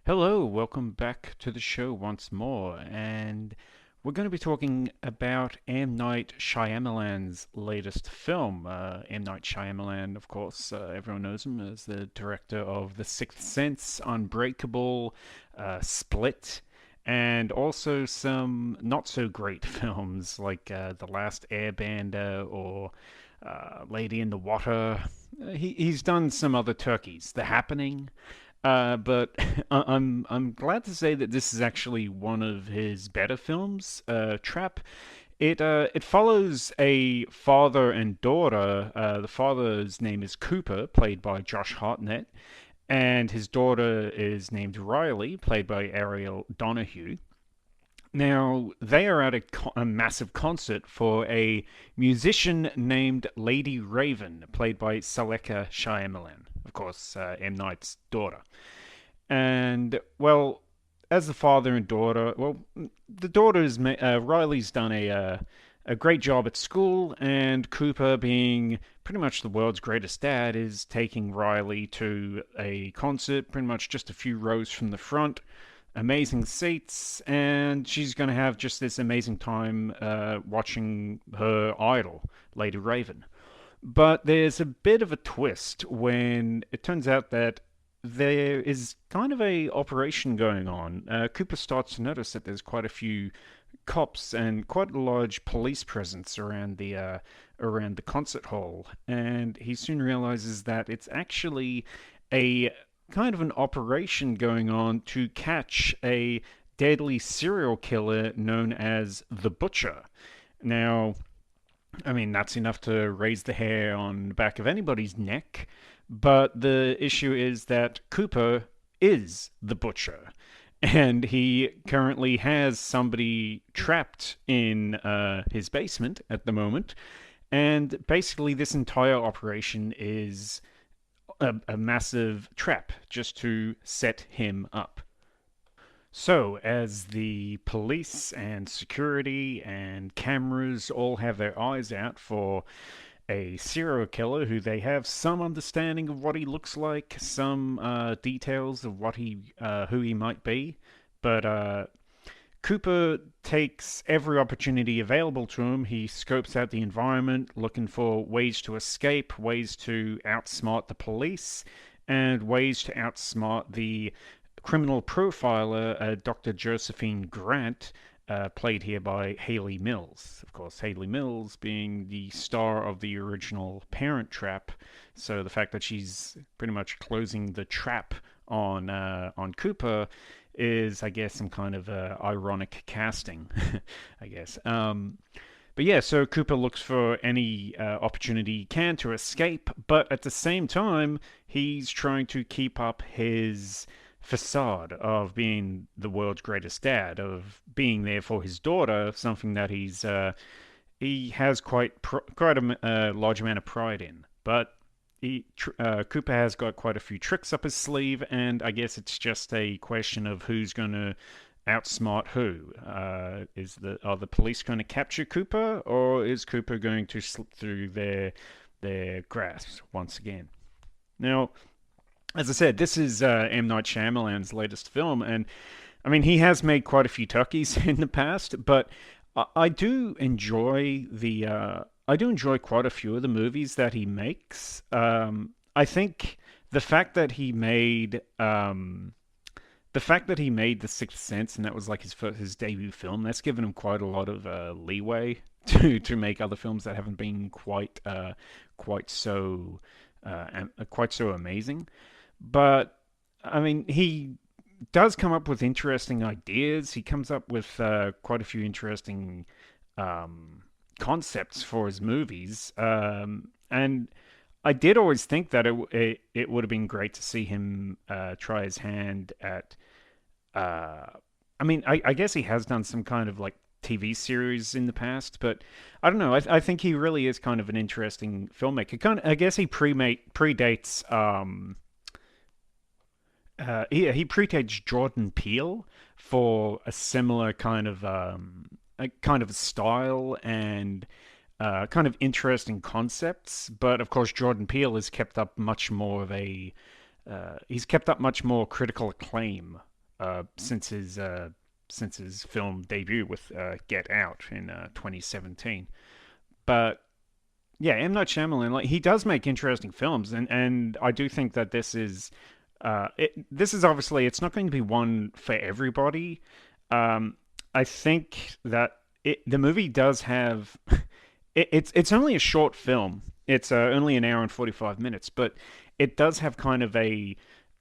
Hello, welcome back to the show once more, and we're going to be talking about M. Night Shyamalan's latest film. M. Night Shyamalan, of course, everyone knows him as the director of The Sixth Sense, Unbreakable, Split, and also some not so great films like The Last Airbender or Lady in the Water. He's done some other turkeys. The Happening. But I'm glad to say that this is actually one of his better films. Trap. It follows a father and daughter. The father's name is Cooper, played by Josh Hartnett, and his daughter is named Riley, played by Ariel Donahue. Now, they are at a massive concert for a musician named Lady Raven, played by Saleka Shyamalan, of course, M. Night's daughter. And, well, as the father and daughter, well, the daughter's, Riley's done a great job at school, and Cooper, being pretty much the world's greatest dad, is taking Riley to a concert pretty much just a few rows from the front, amazing seats, and she's going to have just this amazing time watching her idol, Lady Raven. But there's a bit of a twist when it turns out that there is kind of a operation going on. Cooper starts to notice that there's quite a few cops and quite a large police presence around the concert hall, and he soon realizes that it's actually a kind of an operation going on to catch a deadly serial killer known as the Butcher. Now, I mean, that's enough to raise the hair on the back of anybody's neck, but the issue is that Cooper is the Butcher. And he currently has somebody trapped in his basement at the moment. And basically, this entire operation is a massive trap just to set him up. So, as the police and security and cameras all have their eyes out for a serial killer who they have some understanding of what he looks like, some details of who he might be, but Cooper takes every opportunity available to him. He scopes out the environment, looking for ways to escape, ways to outsmart the police, and ways to outsmart the criminal profiler, Dr. Josephine Grant, played here by Hayley Mills. Of course, Hayley Mills being the star of the original Parent Trap, so the fact that she's pretty much closing the trap on Cooper is, I guess, some kind of ironic casting, I guess. But yeah, so Cooper looks for any opportunity he can to escape, but at the same time, he's trying to keep up his facade of being the world's greatest dad, of being there for his daughter, something that he has quite a large amount of pride in. But Cooper has got quite a few tricks up his sleeve, and I guess it's just a question of who's going to outsmart who. Are the police going to capture Cooper, or is Cooper going to slip through their grasp once again? Now, as I said, this is M. Night Shyamalan's latest film, and I mean, he has made quite a few turkeys in the past, but I do enjoy I do enjoy quite a few of the movies that he makes. I think the fact that he made the fact that he made The Sixth Sense, and that was like his debut film, that's given him quite a lot of leeway to make other films that haven't been quite so quite so amazing. But I mean, he does come up with interesting ideas. He comes up with quite a few interesting concepts for his movies, and I did always think that it would have been great to see him try his hand at. I mean, I guess he has done some kind of like TV series in the past, but I don't know. I think he really is kind of an interesting filmmaker. I guess he predates he predates Jordan Peele for a similar kind of style and kind of interesting concepts. But of course, Jordan Peele has kept up much more of a he's kept up much more critical acclaim since his film debut with Get Out in 2017. But yeah, M Night Shyamalan, like he does make interesting films, and I do think that this is obviously it's not going to be one for everybody. Um, I think that the movie does have it's only a short film. It's only an hour and 45 minutes, but it does have kind of a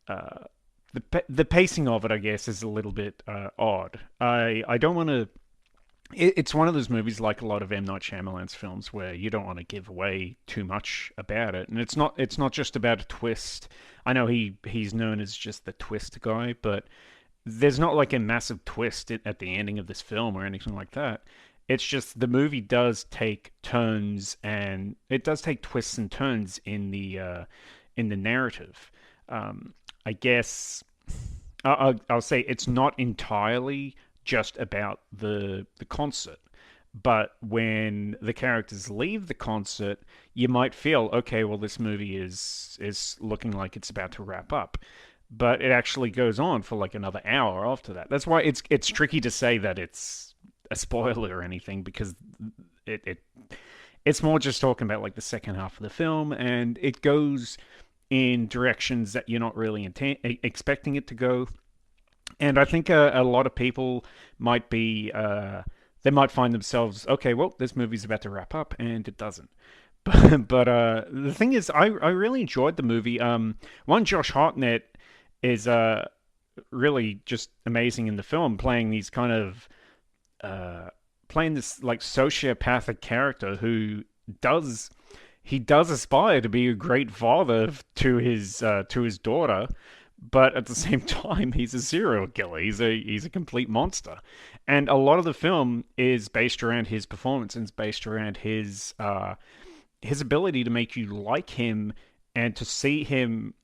uh, the pacing of it, I guess, is a little bit odd. I don't want to. It's one of those movies, like a lot of M Night Shyamalan's films, where you don't want to give away too much about it, and it's not just about a twist. I know he's known as just the twist guy, but there's not like a massive twist at the ending of this film or anything like that. It's just the movie does take turns and it does take twists and turns in the narrative. I guess I'll say it's not entirely just about the concert, but when the characters leave the concert, you might feel okay. Well, this movie is looking like it's about to wrap up, but it actually goes on for like another hour after that. That's why it's tricky to say that it's a spoiler or anything because it it's more just talking about like the second half of the film, and it goes in directions that you're not really expecting it to go. And I think a lot of people might be they might find themselves okay. Well, this movie's about to wrap up, and it doesn't. But the thing is, I really enjoyed the movie. One Josh Hartnett is really just amazing in the film, playing these kind of uh, playing this like sociopathic character who does he does aspire to be a great father to his daughter, but at the same time he's a serial killer. He's a complete monster, and a lot of the film is based around his performance and it's based around his ability to make you like him and to see him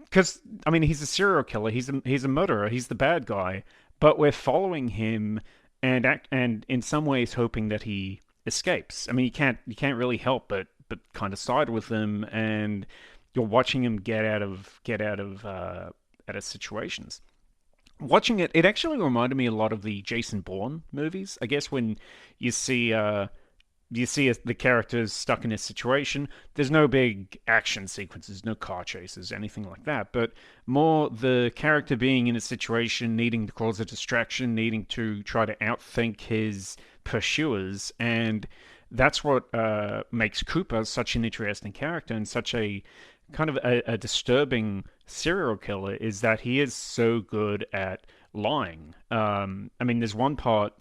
because I mean he's a serial killer, he's a murderer, he's the bad guy, but we're following him and in some ways hoping that he escapes. I mean you can't really help but kind of side with him, and you're watching him get out of situations. Watching it, it actually reminded me a lot of the Jason Bourne movies. I guess when you see the characters stuck in a situation. There's no big action sequences, no car chases, anything like that, but more the character being in a situation, needing to cause a distraction, needing to try to outthink his pursuers, and that's what makes Cooper such an interesting character and such a kind of a disturbing serial killer is that he is so good at lying. I mean, there's one part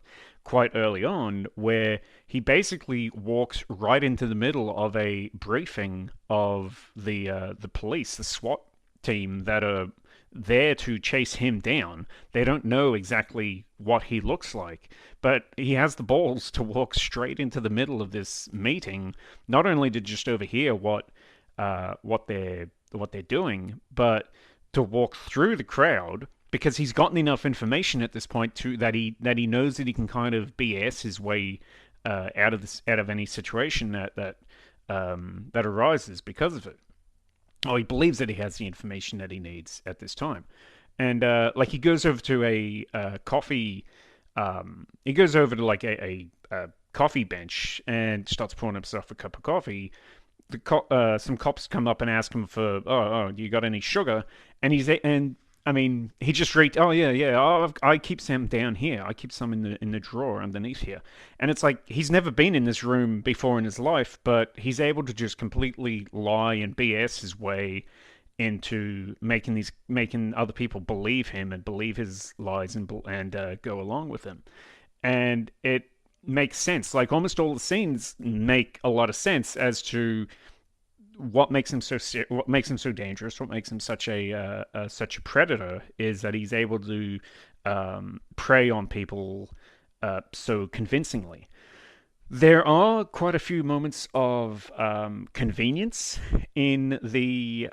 quite early on where he basically walks right into the middle of a briefing of the police, the SWAT team that are there to chase him down. They don't know exactly what he looks like, but he has the balls to walk straight into the middle of this meeting, not only to just overhear what they're doing, but to walk through the crowd because he's gotten enough information at this point to that he knows that he can kind of BS his way out of any situation that arises because of it. Oh, he believes that he has the information that he needs at this time, and like he goes over to a coffee. He goes over to like a coffee bench and starts pouring himself a cup of coffee. Some cops come up and ask him for you got any sugar, and I mean he just read oh yeah I keep some down here, I keep some in the drawer underneath here, and it's like he's never been in this room before in his life, but he's able to just completely lie and BS his way into making other people believe him and believe his lies and go along with him, and it makes sense. Like almost all the scenes make a lot of sense as to what makes him so dangerous, what makes him such a predator is that he's able to prey on people so convincingly. There are quite a few moments of convenience in the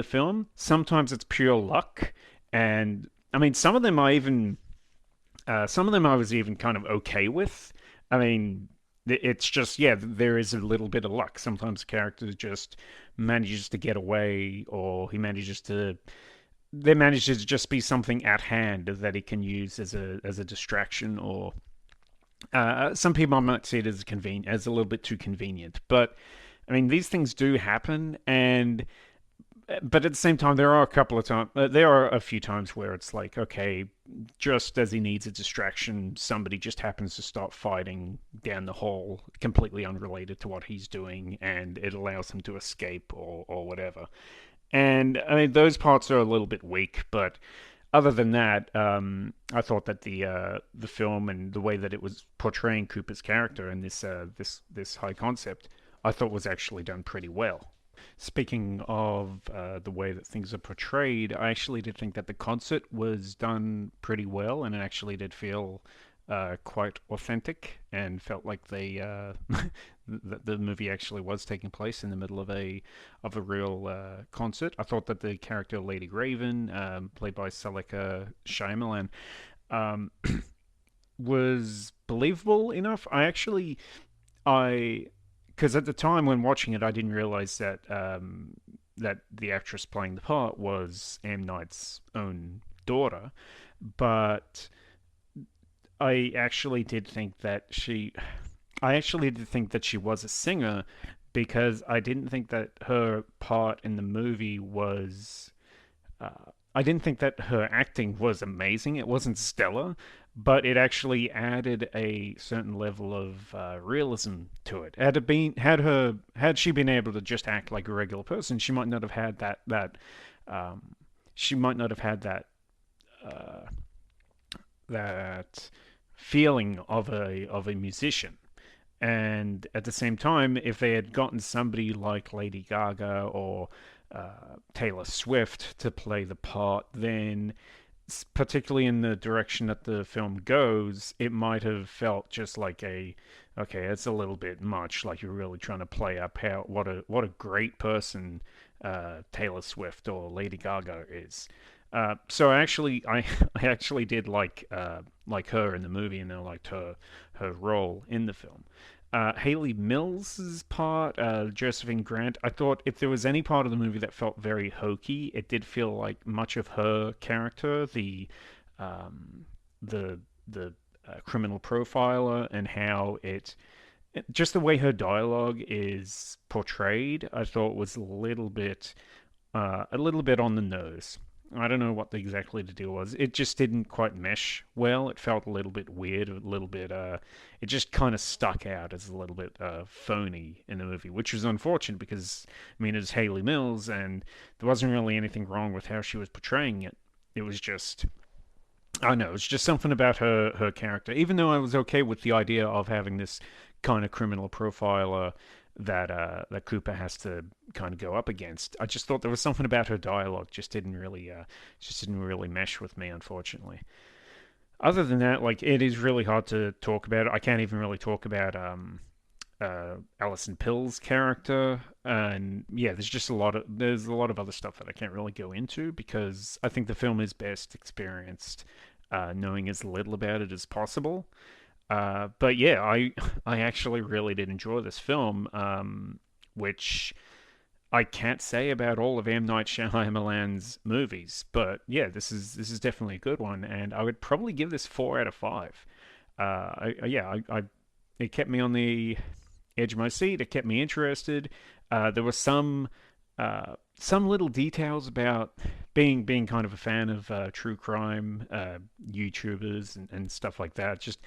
film. Sometimes it's pure luck, and I mean some of them I was even kind of okay with. I mean, it's just yeah, there is a little bit of luck. Sometimes the character just manages to get away, or he manages to there manages to just be something at hand that he can use as a distraction, or some people might see it as as a little bit too convenient. But I mean, these things do happen, and but at the same time, there are a few times where it's like, okay, just as he needs a distraction, somebody just happens to start fighting down the hall, completely unrelated to what he's doing, and it allows him to escape or whatever. And I mean, those parts are a little bit weak, but other than that, I thought that the film and the way that it was portraying Cooper's character and this high concept, I thought was actually done pretty well. Speaking of the way that things are portrayed, I actually did think that the concert was done pretty well, and it actually did feel quite authentic, and felt like that the movie actually was taking place in the middle of a real concert. I thought that the character Lady Raven, played by Selika Shyamalan, um, was believable enough. I because at the time when watching it, I didn't realize that the actress playing the part was M Night's own daughter, but I actually did think that she, I actually did think that she was a singer, because I didn't think that her part in the movie was I didn't think that her acting was amazing. It wasn't stellar, but it actually added a certain level of realism to it. Had she been able to just act like a regular person, she might not have had um, she might not have had uh, that feeling of a musician. And at the same time, if they had gotten somebody like Lady Gaga or Taylor Swift to play the part, then particularly in the direction that the film goes, it might have felt just like okay, it's a little bit much. Like you're really trying to play up how what a great person Taylor Swift or Lady Gaga is. So I actually did like her in the movie, and I liked her role in the film. Haley Mills's part, Josephine Grant. I thought if there was any part of the movie that felt very hokey, it did feel like much of her character, um, the criminal profiler, and how just the way her dialogue is portrayed, I thought was a little bit on the nose. I don't know what exactly the deal was. It just didn't quite mesh well. It felt a little bit weird, a little bit. It just kind of stuck out as a little bit phony in the movie, which was unfortunate because I mean it's Haley Mills, and there wasn't really anything wrong with how she was portraying it. It was just I don't know. It's just something about her character. Even though I was okay with the idea of having this kind of criminal profiler that Cooper has to kind of go up against, I just thought there was something about her dialogue just didn't really mesh with me, unfortunately. Other than that, like it is really hard to talk about it. I can't even really talk about Alison Pill's character, and yeah, there's a lot of other stuff that I can't really go into because I think the film is best experienced knowing as little about it as possible. But yeah, I actually really did enjoy this film, which I can't say about all of M Night Shyamalan's movies. But yeah, this is definitely a good one, and I would probably give this 4 out of 5. Yeah, it kept me on the edge of my seat. It kept me interested. There were some little details about being kind of a fan of true crime YouTubers and stuff like that. Just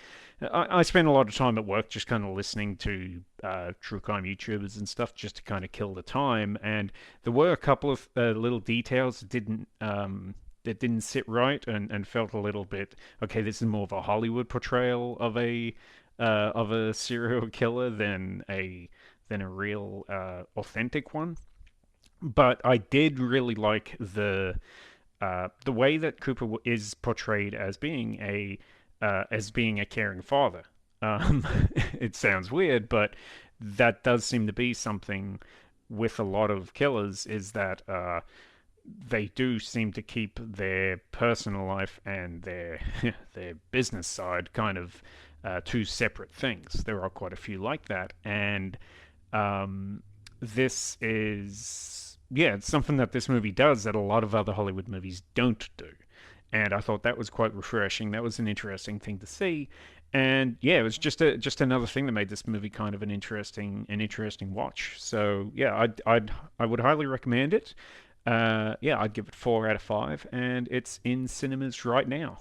I spend a lot of time at work just kind of listening to true crime YouTubers and stuff just to kind of kill the time. And there were a couple of little details that didn't sit right and felt a little bit okay. This is more of a Hollywood portrayal of a serial killer than a real authentic one. But I did really like the way that Cooper is portrayed as being a caring father. It sounds weird, but that does seem to be something with a lot of killers, is that they do seem to keep their personal life and their business side kind of two separate things. There are quite a few like that, and um, this is yeah, it's something that this movie does that a lot of other Hollywood movies don't do. And I thought that was quite refreshing. That was an interesting thing to see. And yeah, it was just another thing that made this movie kind of an interesting watch. So yeah, I would highly recommend it. Yeah, I'd give it 4 out of 5, and it's in cinemas right now.